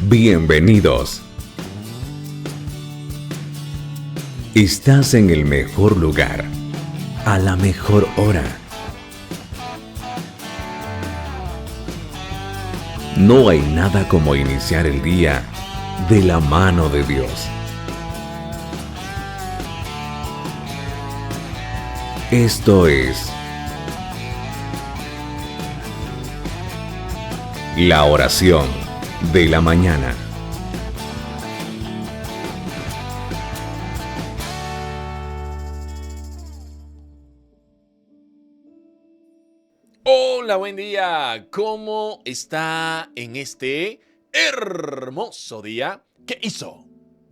Bienvenidos. Estás en el mejor lugar, a la mejor hora. No hay nada como iniciar el día de la mano de Dios. Esto es la oración de la mañana. Hola, buen día. ¿Cómo está en este hermoso día que hizo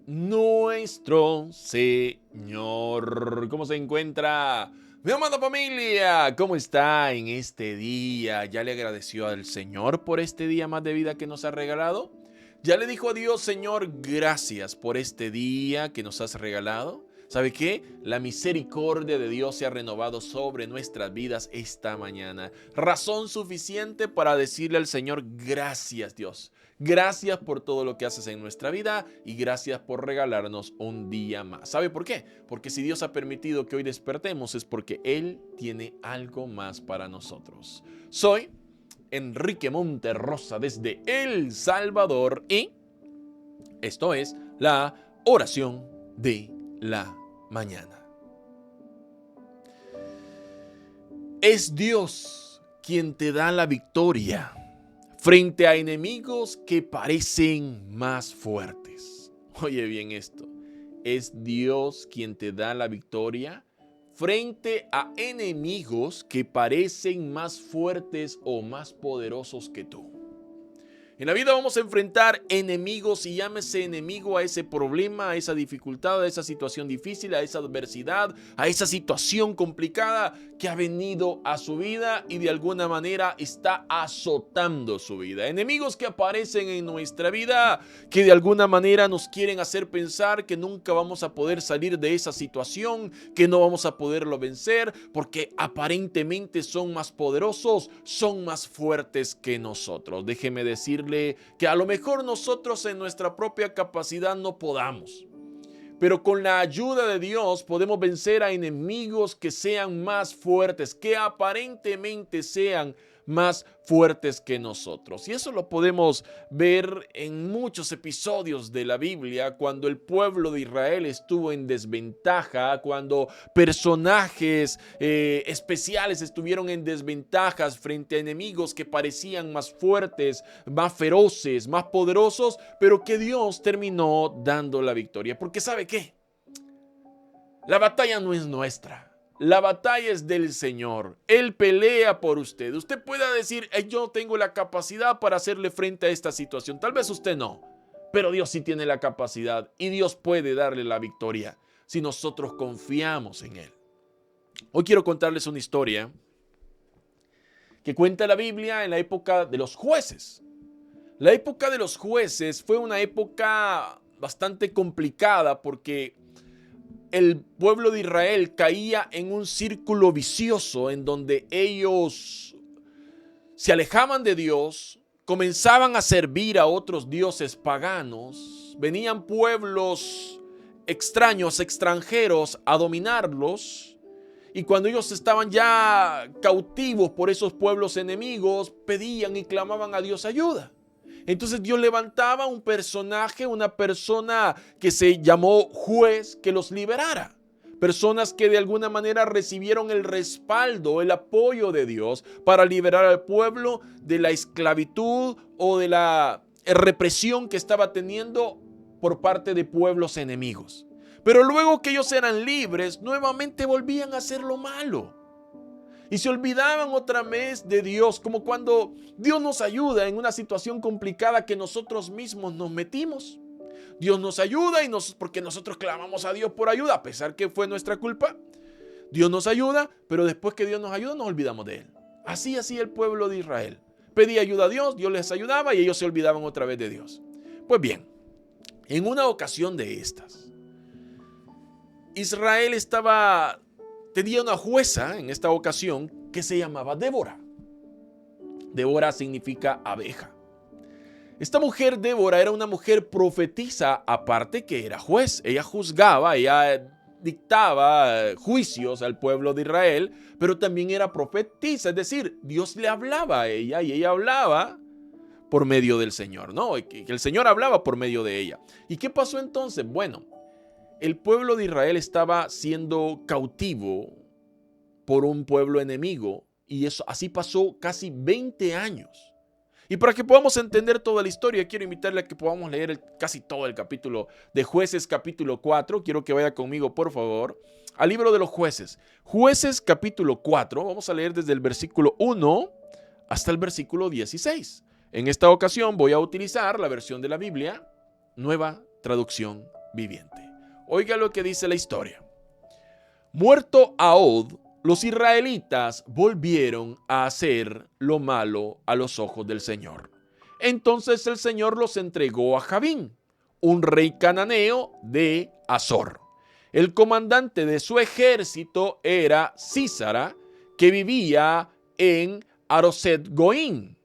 nuestro Señor? ¿Cómo se encuentra mi amada familia? ¿Cómo está en este día? ¿Ya le agradeció al Señor por este día más de vida que nos ha regalado? ¿Ya le dijo a Dios, Señor, gracias por este día que nos has regalado? ¿Sabe qué? La misericordia de Dios se ha renovado sobre nuestras vidas esta mañana. Razón suficiente para decirle al Señor, gracias Dios. Gracias por todo lo que haces en nuestra vida y gracias por regalarnos un día más. ¿Sabe por qué? Porque si Dios ha permitido que hoy despertemos es porque Él tiene algo más para nosotros. Soy Enrique Monterrosa desde El Salvador y esto es la oración de la mañana. Es Dios quien te da la victoria frente a enemigos que parecen más fuertes. Oye bien esto. Es Dios quien te da la victoria frente a enemigos que parecen más fuertes o más poderosos que tú. En la vida vamos a enfrentar enemigos y llámese enemigo a ese problema, a esa dificultad, a esa situación difícil, a esa adversidad, a esa situación complicada que ha venido a su vida y de alguna manera está azotando su vida. Enemigos que aparecen en nuestra vida que de alguna manera nos quieren hacer pensar que nunca vamos a poder salir de esa situación, que no vamos a poderlo vencer porque aparentemente son más poderosos, son más fuertes que nosotros. Déjeme decirle que a lo mejor nosotros en nuestra propia capacidad no podamos, pero con la ayuda de Dios podemos vencer a enemigos que sean más fuertes, que aparentemente sean más fuertes que nosotros. Y eso lo podemos ver en muchos episodios de la Biblia, cuando el pueblo de Israel estuvo en desventaja, cuando personajes especiales estuvieron en desventajas frente a enemigos que parecían más fuertes, más feroces, más poderosos, pero que Dios terminó dando la victoria. Porque ¿sabe qué? La batalla no es nuestra. La batalla es del Señor. Él pelea por usted. Usted pueda decir, yo tengo la capacidad para hacerle frente a esta situación. Tal vez usted no, pero Dios sí tiene la capacidad y Dios puede darle la victoria si nosotros confiamos en Él. Hoy quiero contarles una historia que cuenta la Biblia en la época de los jueces. La época de los jueces fue una época bastante complicada porque el pueblo de Israel caía en un círculo vicioso en donde ellos se alejaban de Dios, comenzaban a servir a otros dioses paganos, venían pueblos extraños, extranjeros a dominarlos, y cuando ellos estaban ya cautivos por esos pueblos enemigos, pedían y clamaban a Dios ayuda. Entonces Dios levantaba un personaje, una persona que se llamó juez, que los liberara. Personas que de alguna manera recibieron el respaldo, el apoyo de Dios para liberar al pueblo de la esclavitud o de la represión que estaba teniendo por parte de pueblos enemigos. Pero luego que ellos eran libres, nuevamente volvían a hacer lo malo. Y se olvidaban otra vez de Dios, como cuando Dios nos ayuda en una situación complicada que nosotros mismos nos metimos. Dios nos ayuda porque nosotros clamamos a Dios por ayuda, a pesar que fue nuestra culpa. Dios nos ayuda, pero después que Dios nos ayuda nos olvidamos de Él. Así el pueblo de Israel. Pedía ayuda a Dios, Dios les ayudaba y ellos se olvidaban otra vez de Dios. Pues bien, en una ocasión de estas, Israel tenía una jueza en esta ocasión que se llamaba Débora. Débora significa abeja. Esta mujer, Débora, era una mujer profetisa, aparte que era juez. Ella juzgaba, ella dictaba juicios al pueblo de Israel, pero también era profetisa, es decir, Dios le hablaba a ella y ella hablaba por medio del Señor, ¿no? Que el Señor hablaba por medio de ella. ¿Y qué pasó entonces? Bueno, el pueblo de Israel estaba siendo cautivo por un pueblo enemigo y eso así pasó casi 20 años. Y para que podamos entender toda la historia, quiero invitarle a que podamos leer casi todo el capítulo de Jueces, capítulo 4. Quiero que vaya conmigo, por favor, al libro de los Jueces. Jueces, capítulo 4. Vamos a leer desde el versículo 1 hasta el versículo 16. En esta ocasión voy a utilizar la versión de la Biblia, Nueva Traducción Viviente. Oiga lo que dice la historia. Muerto Ahod, los israelitas volvieron a hacer lo malo a los ojos del Señor. Entonces el Señor los entregó a Jabín, un rey cananeo de Azor. El comandante de su ejército era Sísara, que vivía en Aroset Goín.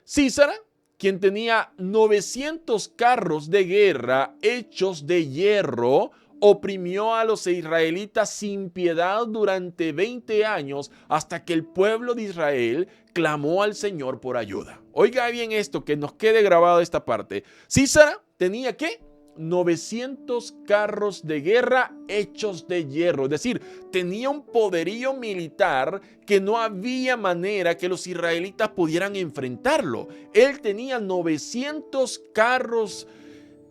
Sísara, quien tenía 900 carros de guerra hechos de hierro, oprimió a los israelitas sin piedad durante 20 años hasta que el pueblo de Israel clamó al Señor por ayuda. Oiga bien esto, que nos quede grabado esta parte. Sísara tenía ¿qué? 900 carros de guerra hechos de hierro, es decir, tenía un poderío militar que no había manera que los israelitas pudieran enfrentarlo. Él tenía 900 carros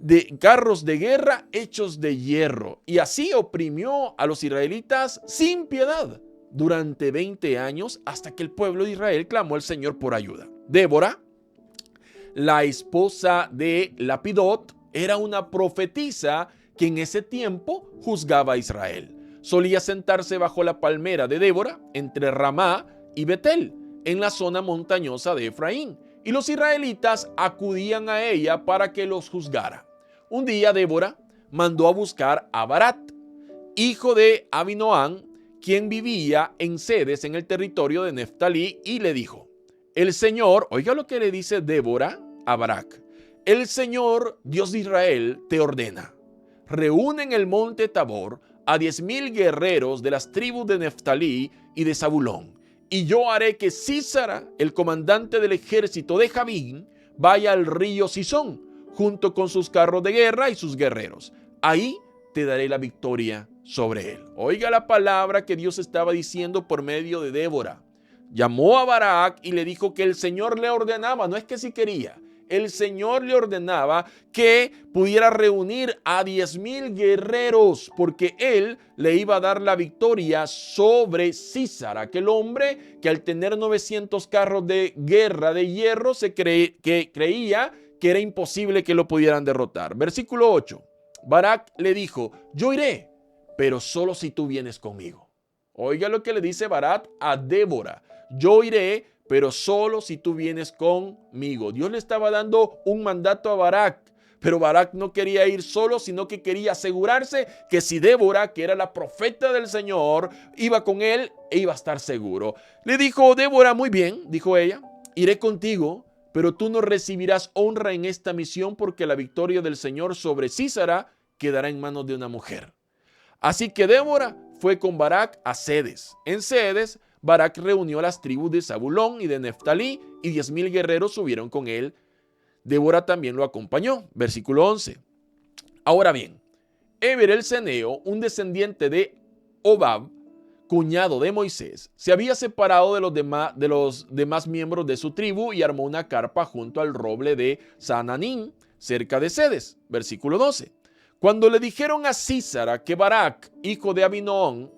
de guerra hechos de hierro y así oprimió a los israelitas sin piedad durante 20 años hasta que el pueblo de Israel clamó al Señor por ayuda. Débora, la esposa de Lapidot, era una profetisa que en ese tiempo juzgaba a Israel. Solía sentarse bajo la palmera de Débora entre Ramá y Betel, en la zona montañosa de Efraín, y los israelitas acudían a ella para que los juzgara. Un día Débora mandó a buscar a Barat, hijo de Abinoam, quien vivía en Cedes en el territorio de Neftalí, y le dijo: el Señor, oiga lo que le dice Débora a Barak, el Señor, Dios de Israel, te ordena: reúne en el monte Tabor a 10,000 guerreros de las tribus de Neftalí y de Zabulón, y yo haré que Sísara, el comandante del ejército de Jabín, vaya al río Sison, junto con sus carros de guerra y sus guerreros. Ahí te daré la victoria sobre él. Oiga la palabra que Dios estaba diciendo por medio de Débora. Llamó a Barak y le dijo que el Señor le ordenaba, no es que si quería, el Señor le ordenaba que pudiera reunir a 10,000 guerreros, porque él le iba a dar la victoria sobre Sísara, aquel hombre que al tener 900 carros de guerra de hierro creía que era imposible que lo pudieran derrotar. Versículo 8. Barak le dijo: yo iré, pero solo si tú vienes conmigo. Oiga lo que le dice Barak a Débora: yo iré, pero solo si tú vienes conmigo. Dios le estaba dando un mandato a Barak, pero Barak no quería ir solo, sino que quería asegurarse que si Débora, que era la profeta del Señor, iba con él, iba a estar seguro. Le dijo Débora: muy bien, dijo ella, iré contigo, pero tú no recibirás honra en esta misión, porque la victoria del Señor sobre Sísara quedará en manos de una mujer. Así que Débora fue con Barak a Cedes. En Cedes, Barak reunió a las tribus de Zabulón y de Neftalí, y 10,000 guerreros subieron con él. Débora también lo acompañó. Versículo 11. Ahora bien, Eber el Ceneo, un descendiente de Obab, cuñado de Moisés, se había separado de los demás miembros de su tribu y armó una carpa junto al roble de Sananín, cerca de Cedes. Versículo 12. Cuando le dijeron a Sísara que Barak, hijo de Abinoam,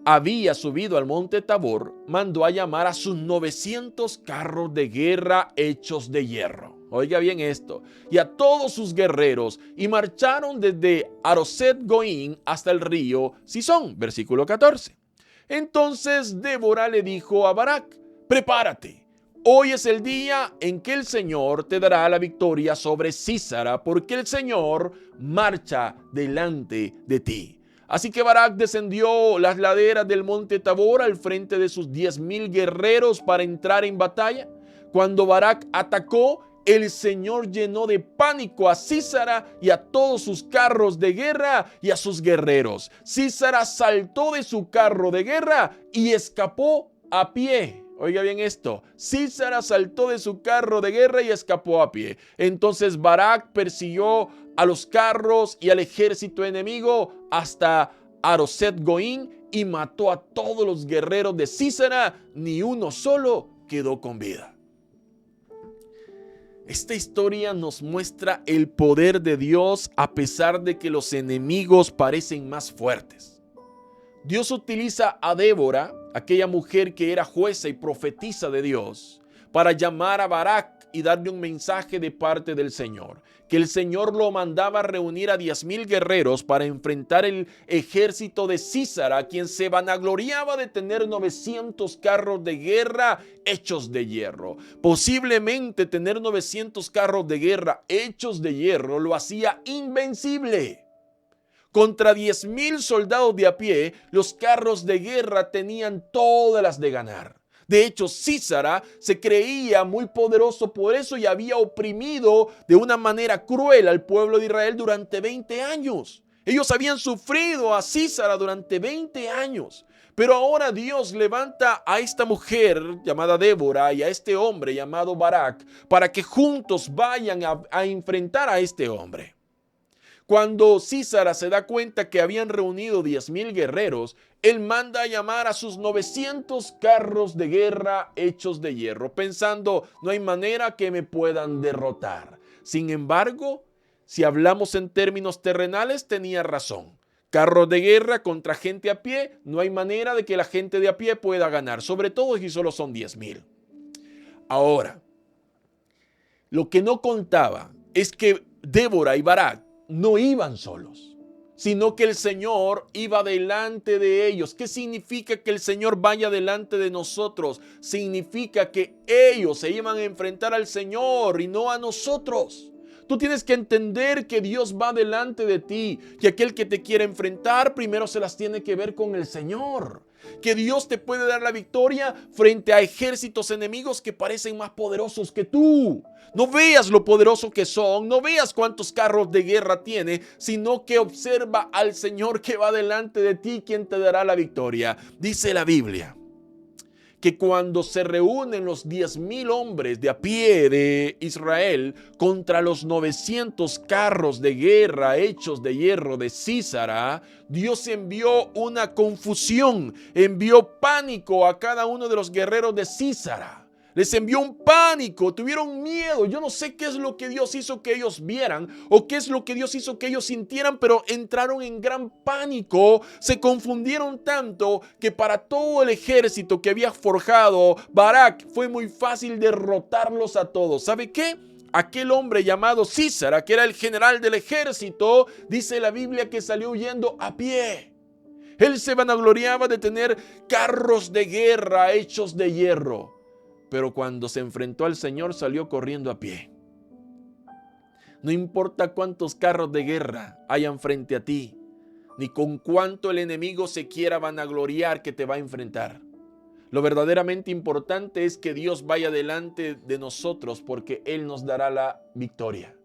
había subido al monte Tabor, mandó a llamar a sus 900 carros de guerra hechos de hierro. Oiga bien esto. Y a todos sus guerreros, y marcharon desde Aroset Goín hasta el río Sison. Versículo 14. Entonces Débora le dijo a Barak: prepárate, hoy es el día en que el Señor te dará la victoria sobre Sísara, porque el Señor marcha delante de ti. Así que Barak descendió las laderas del monte Tabor al frente de sus 10,000 guerreros para entrar en batalla. Cuando Barak atacó, el Señor llenó de pánico a Sísara y a todos sus carros de guerra y a sus guerreros. Sísara saltó de su carro de guerra y escapó a pie. Oiga bien esto, Sísara saltó de su carro de guerra y escapó a pie. Entonces Barak persiguió a los carros y al ejército enemigo hasta Aroset Goín y mató a todos los guerreros de Sísara, ni uno solo quedó con vida. Esta historia nos muestra el poder de Dios a pesar de que los enemigos parecen más fuertes. Dios utiliza a Débora, aquella mujer que era jueza y profetisa de Dios, para llamar a Barak y darle un mensaje de parte del Señor, que el Señor lo mandaba a reunir a 10,000 guerreros para enfrentar el ejército de Sísara, quien se vanagloriaba de tener 900 carros de guerra hechos de hierro. Posiblemente tener 900 carros de guerra hechos de hierro lo hacía invencible. Contra 10,000 soldados de a pie, los carros de guerra tenían todas las de ganar. De hecho, Sísara se creía muy poderoso por eso y había oprimido de una manera cruel al pueblo de Israel durante 20 años. Ellos habían sufrido a Sísara durante 20 años. Pero ahora Dios levanta a esta mujer llamada Débora y a este hombre llamado Barak para que juntos vayan a enfrentar a este hombre. Cuando Sísara se da cuenta que habían reunido 10,000 guerreros, él manda a llamar a sus 900 carros de guerra hechos de hierro, pensando, no hay manera que me puedan derrotar. Sin embargo, si hablamos en términos terrenales, tenía razón. Carros de guerra contra gente a pie, no hay manera de que la gente de a pie pueda ganar, sobre todo si solo son 10,000. Ahora, lo que no contaba es que Débora y Barak no iban solos, sino que el Señor iba delante de ellos. ¿Qué significa que el Señor vaya delante de nosotros? Significa que ellos se iban a enfrentar al Señor y no a nosotros. Tú tienes que entender que Dios va delante de ti, que aquel que te quiere enfrentar primero se las tiene que ver con el Señor. Que Dios te puede dar la victoria frente a ejércitos enemigos que parecen más poderosos que tú. No veas lo poderoso que son, no veas cuántos carros de guerra tiene, sino que observa al Señor que va delante de ti, quien te dará la victoria. Dice la Biblia que cuando se reúnen los 10,000 hombres de a pie de Israel contra los 900 carros de guerra hechos de hierro de Sísara, Dios envió una confusión, envió pánico a cada uno de los guerreros de Sísara. Les envió un pánico, tuvieron miedo. Yo no sé qué es lo que Dios hizo que ellos vieran o qué es lo que Dios hizo que ellos sintieran, pero entraron en gran pánico. Se confundieron tanto que para todo el ejército que había forjado Barak fue muy fácil derrotarlos a todos. ¿Sabe qué? Aquel hombre llamado Sísara, que era el general del ejército, dice la Biblia que salió huyendo a pie. Él se vanagloriaba de tener carros de guerra hechos de hierro. Pero cuando se enfrentó al Señor salió corriendo a pie. No importa cuántos carros de guerra hayan frente a ti, ni con cuánto el enemigo se quiera vanagloriar que te va a enfrentar. Lo verdaderamente importante es que Dios vaya delante de nosotros porque Él nos dará la victoria.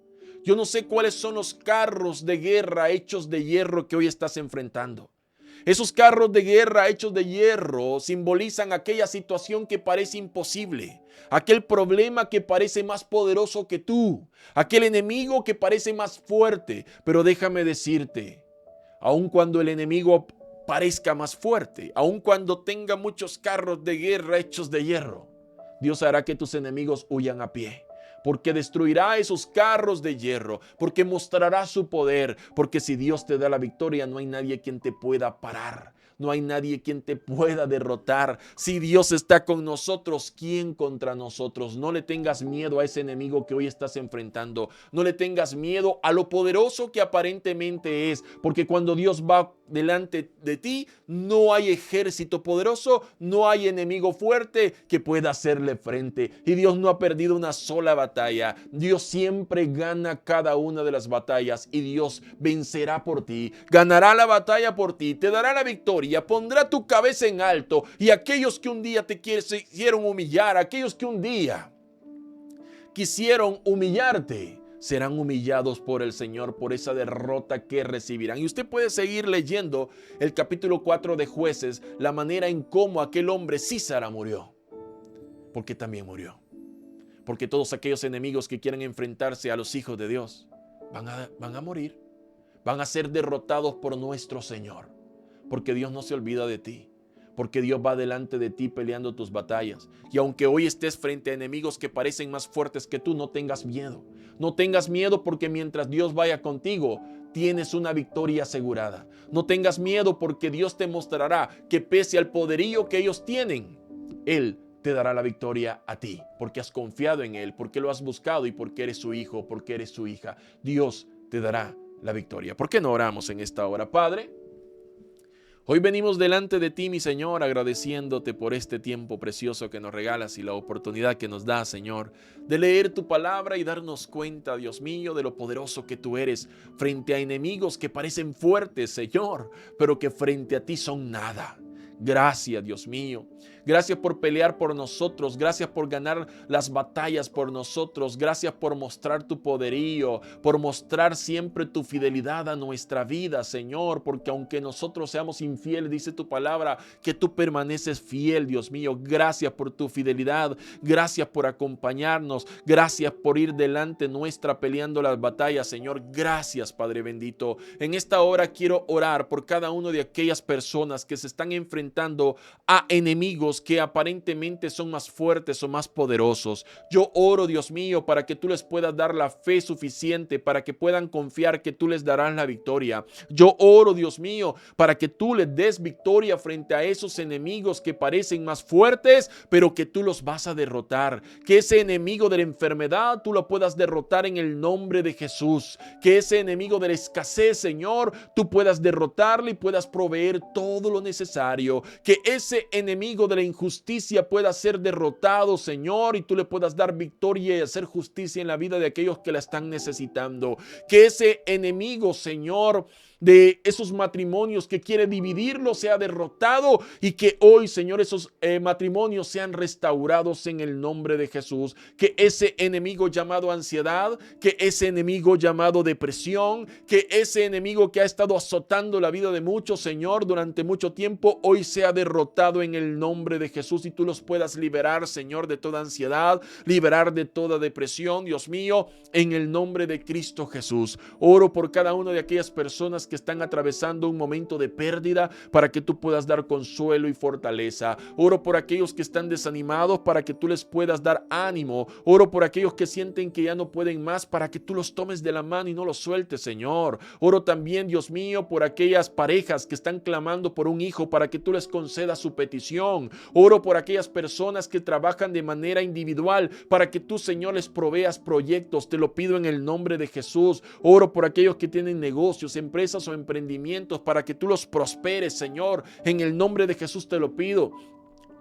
Yo no sé cuáles son los carros de guerra hechos de hierro que hoy estás enfrentando. Esos carros de guerra hechos de hierro simbolizan aquella situación que parece imposible, aquel problema que parece más poderoso que tú, aquel enemigo que parece más fuerte. Pero déjame decirte, aun cuando el enemigo parezca más fuerte, aun cuando tenga muchos carros de guerra hechos de hierro, Dios hará que tus enemigos huyan a pie. Porque destruirá esos carros de hierro, porque mostrará su poder, porque si Dios te da la victoria, no hay nadie quien te pueda parar, no hay nadie quien te pueda derrotar. Si Dios está con nosotros, ¿quién contra nosotros? No le tengas miedo a ese enemigo que hoy estás enfrentando, no le tengas miedo a lo poderoso que aparentemente es, porque cuando Dios va delante de ti, no hay ejército poderoso, no hay enemigo fuerte que pueda hacerle frente. Y Dios no ha perdido una sola batalla. Dios siempre gana cada una de las batallas y Dios vencerá por ti, ganará la batalla por ti, te dará la victoria, pondrá tu cabeza en alto. Y aquellos que un día te quisieron humillar, aquellos que un día quisieron humillarte, serán humillados por el Señor por esa derrota que recibirán. Y usted puede seguir leyendo el capítulo 4 de Jueces, la manera en cómo aquel hombre Sísara murió. Porque también murió. Porque todos aquellos enemigos que quieran enfrentarse a los hijos de Dios van a morir. Van a ser derrotados por nuestro Señor. Porque Dios no se olvida de ti. Porque Dios va delante de ti peleando tus batallas. Y aunque hoy estés frente a enemigos que parecen más fuertes que tú, no tengas miedo. No tengas miedo, porque mientras Dios vaya contigo, tienes una victoria asegurada. No tengas miedo, porque Dios te mostrará que pese al poderío que ellos tienen, Él te dará la victoria a ti. Porque has confiado en Él, porque lo has buscado y porque eres su hijo, porque eres su hija. Dios te dará la victoria. ¿Por qué no oramos en esta hora, Padre? Hoy venimos delante de ti, mi Señor, agradeciéndote por este tiempo precioso que nos regalas y la oportunidad que nos das, Señor, de leer tu palabra y darnos cuenta, Dios mío, de lo poderoso que tú eres frente a enemigos que parecen fuertes, Señor, pero que frente a ti son nada. Gracias, Dios mío. Gracias por pelear por nosotros. Gracias por ganar las batallas por nosotros. Gracias por mostrar tu poderío, por mostrar siempre tu fidelidad a nuestra vida, Señor, porque aunque nosotros seamos infieles, dice tu palabra, que tú permaneces fiel, Dios mío. Gracias por tu fidelidad. Gracias por acompañarnos. Gracias por ir delante nuestra peleando las batallas, Señor. Gracias, Padre bendito. En esta hora quiero orar por cada una de aquellas personas que se están enfrentando a enemigos que aparentemente son más fuertes o más poderosos. Yo oro, Dios mío, para que tú les puedas dar la fe suficiente para que puedan confiar que tú les darás la victoria. Yo oro, Dios mío, para que tú les des victoria frente a esos enemigos que parecen más fuertes, pero que tú los vas a derrotar. Que ese enemigo de la enfermedad tú lo puedas derrotar en el nombre de Jesús. Que ese enemigo de la escasez, Señor, tú puedas derrotarle y puedas proveer todo lo necesario. Que ese enemigo de la injusticia pueda ser derrotado, Señor, y tú le puedas dar victoria y hacer justicia en la vida de aquellos que la están necesitando. Que ese enemigo, Señor, de esos matrimonios que quiere dividirlo sea derrotado y que hoy, Señor, esos matrimonios sean restaurados en el nombre de Jesús. Que ese enemigo llamado ansiedad, que ese enemigo llamado depresión, que ese enemigo que ha estado azotando la vida de muchos, Señor, durante mucho tiempo, hoy sea derrotado en el nombre de Jesús y tú los puedas liberar, Señor, de toda ansiedad, liberar de toda depresión, Dios mío, en el nombre de Cristo Jesús. Oro por cada una de aquellas personas que están atravesando un momento de pérdida para que tú puedas dar consuelo y fortaleza. Oro por aquellos que están desanimados para que tú les puedas dar ánimo. Oro por aquellos que sienten que ya no pueden más para que tú los tomes de la mano y no los sueltes, Señor. Oro también, Dios mío, por aquellas parejas que están clamando por un hijo para que tú les concedas su petición. Oro por aquellas personas que trabajan de manera individual para que tú, Señor, les proveas proyectos. Te lo pido en el nombre de Jesús. Oro por aquellos que tienen negocios, empresas o emprendimientos para que tú los prosperes, Señor. En el nombre de Jesús te lo pido.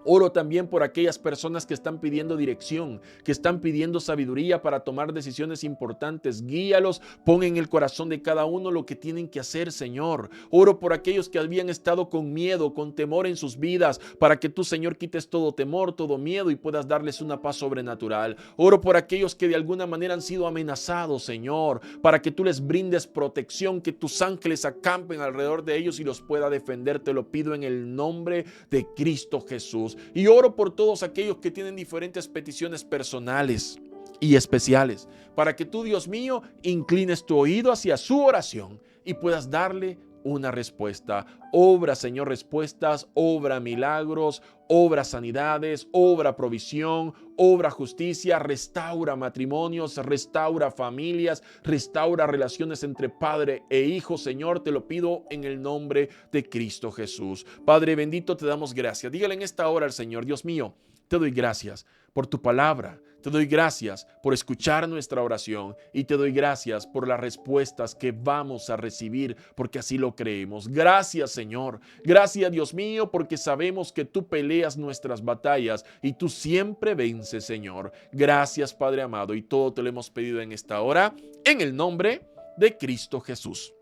Oro también por aquellas personas que están pidiendo dirección, que están pidiendo sabiduría para tomar decisiones importantes. Guíalos, pon en el corazón de cada uno lo que tienen que hacer, Señor. Oro por aquellos que habían estado con miedo, con temor en sus vidas, para que tú, Señor, quites todo temor, todo miedo y puedas darles una paz sobrenatural. Oro por aquellos que de alguna manera han sido amenazados, Señor, para que tú les brindes protección, que tus ángeles acampen alrededor de ellos y los pueda defender. Te lo pido en el nombre de Cristo Jesús. Y oro por todos aquellos que tienen diferentes peticiones personales y especiales, para que tú, Dios mío, inclines tu oído hacia su oración y puedas darle una respuesta. Obra, Señor, respuestas, obra milagros, obra sanidades, obra provisión, obra justicia, restaura matrimonios, restaura familias, restaura relaciones entre padre e hijo, Señor, te lo pido en el nombre de Cristo Jesús. Padre bendito, te damos gracias. Dígale en esta hora al Señor: Dios mío, te doy gracias por tu palabra. Te doy gracias por escuchar nuestra oración y te doy gracias por las respuestas que vamos a recibir, porque así lo creemos. Gracias, Señor. Gracias, Dios mío, porque sabemos que tú peleas nuestras batallas y tú siempre vences, Señor. Gracias, Padre amado, y todo te lo hemos pedido en esta hora, en el nombre de Cristo Jesús.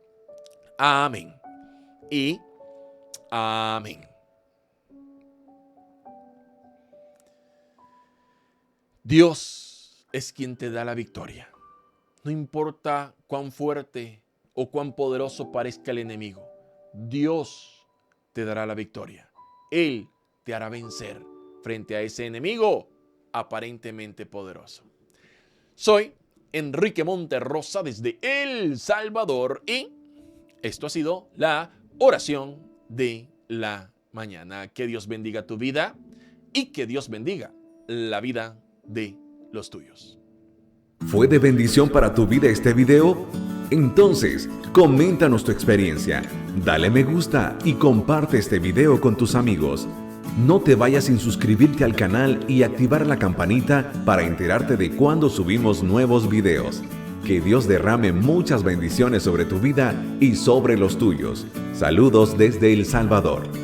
Amén y amén. Dios es quien te da la victoria. No importa cuán fuerte o cuán poderoso parezca el enemigo, Dios te dará la victoria. Él te hará vencer frente a ese enemigo aparentemente poderoso. Soy Enrique Monterrosa desde El Salvador y esto ha sido la oración de la mañana. Que Dios bendiga tu vida y que Dios bendiga la vida de los tuyos. ¿Fue de bendición para tu vida este video? Entonces, coméntanos tu experiencia, dale me gusta y comparte este video con tus amigos. No te vayas sin suscribirte al canal y activar la campanita para enterarte de cuando subimos nuevos videos. Que Dios derrame muchas bendiciones sobre tu vida y sobre los tuyos. Saludos desde El Salvador.